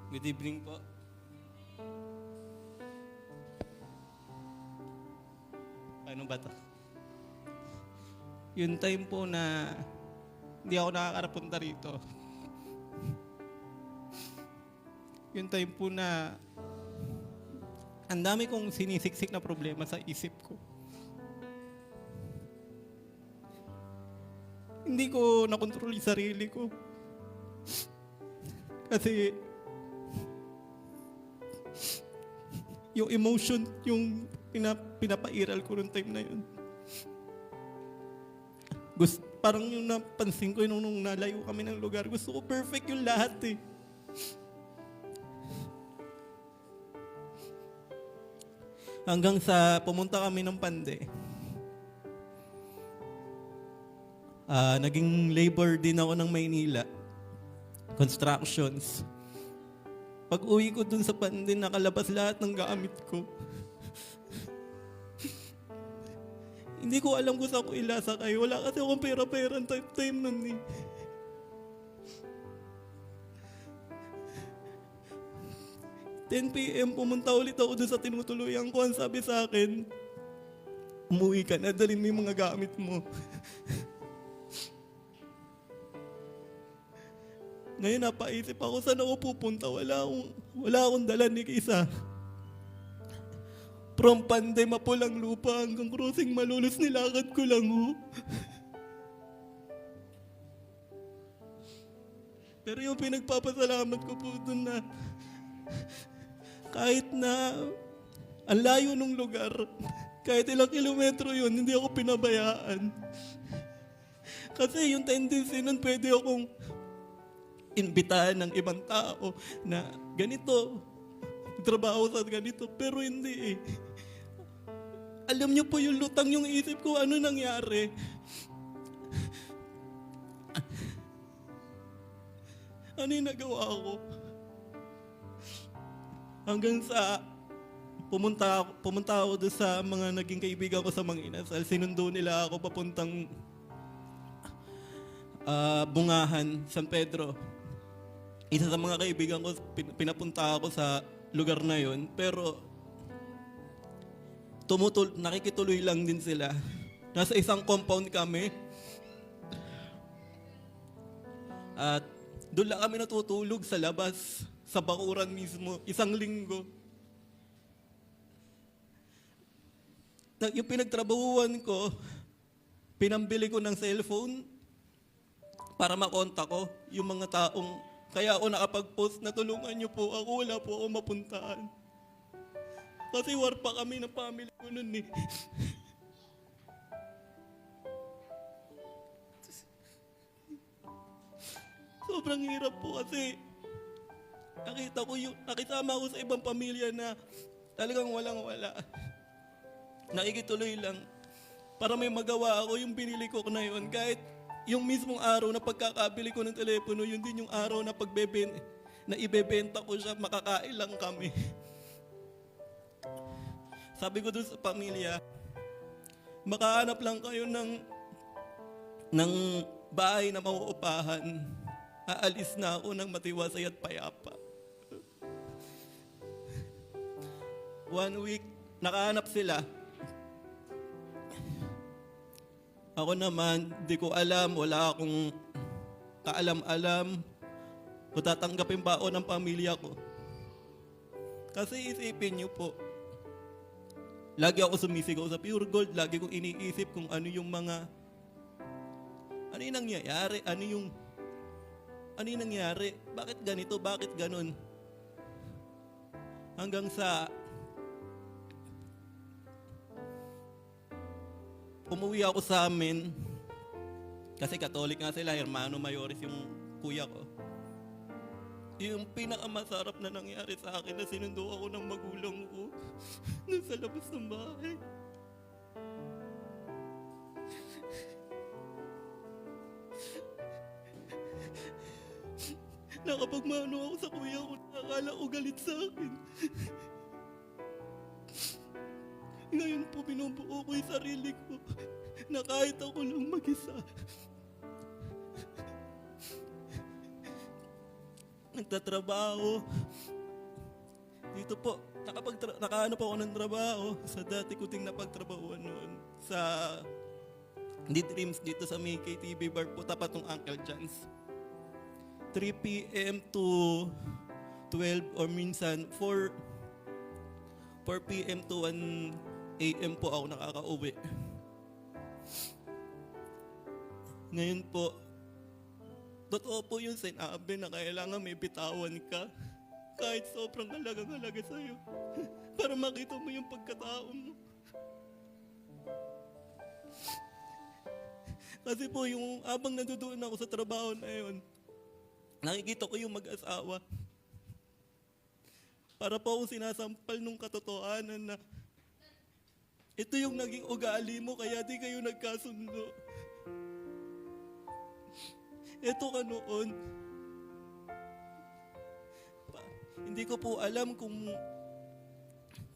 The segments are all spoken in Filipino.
Good evening po. Paano ba to? Yung time po na hindi ako nakakarapunta rito. Yung time po na ang dami kong sinisiksik na problema sa isip ko. Hindi ko nakontrol yung sarili ko. Kasi yung emotion, yung pinapairal ko noong time na yun. Parang yung napansin ko nung nalayo kami ng lugar, gusto ko perfect yung lahat eh. Hanggang sa pumunta kami ng Pande. Naging labor din ako ng Maynila. Constructions. Pag uwi ko dun sa Pande, nakalabas lahat ng gamit ko. Hindi ko alam kung saan ko ilasakay. Wala kasi akong pera-pera ang time nun eh. "10 p.m. pumunta ulit ako doon sa tinutuluyan ko. Ang sabi sa akin, umuwi ka na, dalhin mo yung mga gamit mo." Ngayon napaisip ako, saan ako pupunta? Wala akong dala ni Kisa. From Panday, Mapulang Lupa hanggang Crossing Malolos, nilakad ko lang ho. Pero yung pinagpapasalamat ko po doon na kahit na ang layo ng lugar, kahit ilang kilometro yun, hindi ako pinabayaan. Kasi yung tendency nun, pwede akong imbitahan ng ibang tao na ganito, trabaho sa ganito, pero hindi eh. Alam niyo po yung lutang yung isip ko, ano nangyari? Ano yung nagawa ko? Hanggang sa pumunta ako doon sa mga naging kaibigan ko sa mga inasal. Sinundo nila ako papuntang Bungahan, San Pedro. Isa sa mga kaibigan ko, pinapunta ako sa lugar na yon, pero nakikituloy lang din sila. Nasa isang compound kami. At doon lang kami natutulog sa labas, sa bakuran mismo, 1 linggo. Yung pinagtrabahuan ko, pinambili ko ng cellphone para makontak ko yung mga taong, kaya ako nakapag-post na tulungan niyo po ako, wala po ako mapuntaan. Kasi war pa kami ng family ko nun eh. Sobrang hirap po kasi nakisama ko sa ibang pamilya na talagang walang-wala. Nakikituloy lang. Para may magawa ako, yung binili ko na yun. Kahit yung mismong araw na pagkakabili ko ng telepono, yun din yung araw na na ibebenta ko siya, makakain lang kami. Sabi ko dun sa pamilya, makahanap lang kayo ng bahay na mauupahan. Aalis na ako ng matiwasay at payapa. 1 week, nakahanap sila. Ako naman, di ko alam, wala akong kaalam-alam kung tatanggapin ba ako ng pamilya ko. Kasi isipin niyo po, lagi ako sumisigaw sa Pure Gold, lagi kong iniisip kung ano yung nangyayari, ano yung nangyari, bakit ganito, bakit ganon. Hanggang sa umuwi ako sa amin, kasi Katolik nga sila, Hermano Mayores yung kuya ko. Yung pinakamasarap na nangyari sa akin na sinundo ako ng magulang ko nung sa labas ng bahay. Nakapagmano ako sa kuya ko, nakakala ko galit sa akin. Ngayon po binubuo ko yung sarili ko na kahit ako lang mag-isa. nagtatrabaho. Dito po, nakaano po ako ng trabaho sa dati ko ting napagtrabahuan noon sa D-Dreams dito sa may KTV bar po, tapat ng Uncle John's. 3 p.m. to 12 or minsan 4 p.m. to 1 a.m. po ako nakaka-uwi. Ngayon po, totoo po yung sinabi na kailangan may bitawan ka kahit sobrang halagang-halaga sa'yo para makita mo yung pagkatao mo. Kasi po yung abang nandoon ako sa trabaho na yun, nakikita ko yung mag-asawa. Para po akong sinasampal nung katotohanan na ito yung naging ugali mo kaya di kayo nagkasundo. Ito ka noon. Hindi ko po alam kung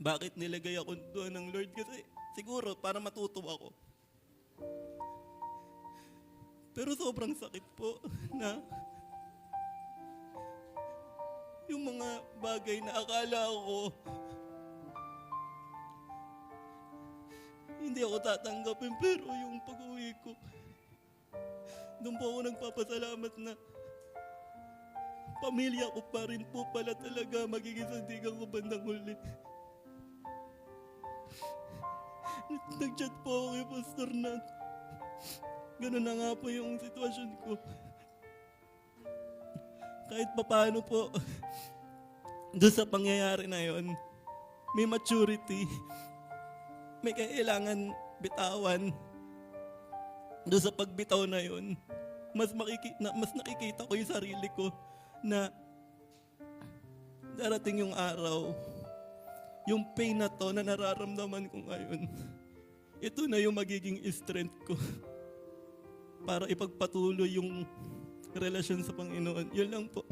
bakit nilagay ako doon ng Lord kasi siguro para matuto ako. Pero sobrang sakit po na yung mga bagay na akala ko hindi ako tatanggapin, pero yung pag-uwi ko, doon po ako nagpapasalamat na pamilya ko pa rin po pala talaga magiging sandigan ko bandang huli. Nag-chat po ako kay Pastor na ganun na nga po yung sitwasyon ko. Kahit papaano po, doon sa pangyayari na yon, may maturity, may kailangan bitawan. Doon sa pagbitaw na yon, mas nakikita ko yung sarili ko na darating yung araw, yung pain na to na nararamdaman ko ngayon, ito na yung magiging strength ko para ipagpatuloy yung relasyon sa Panginoon. Yun lang po.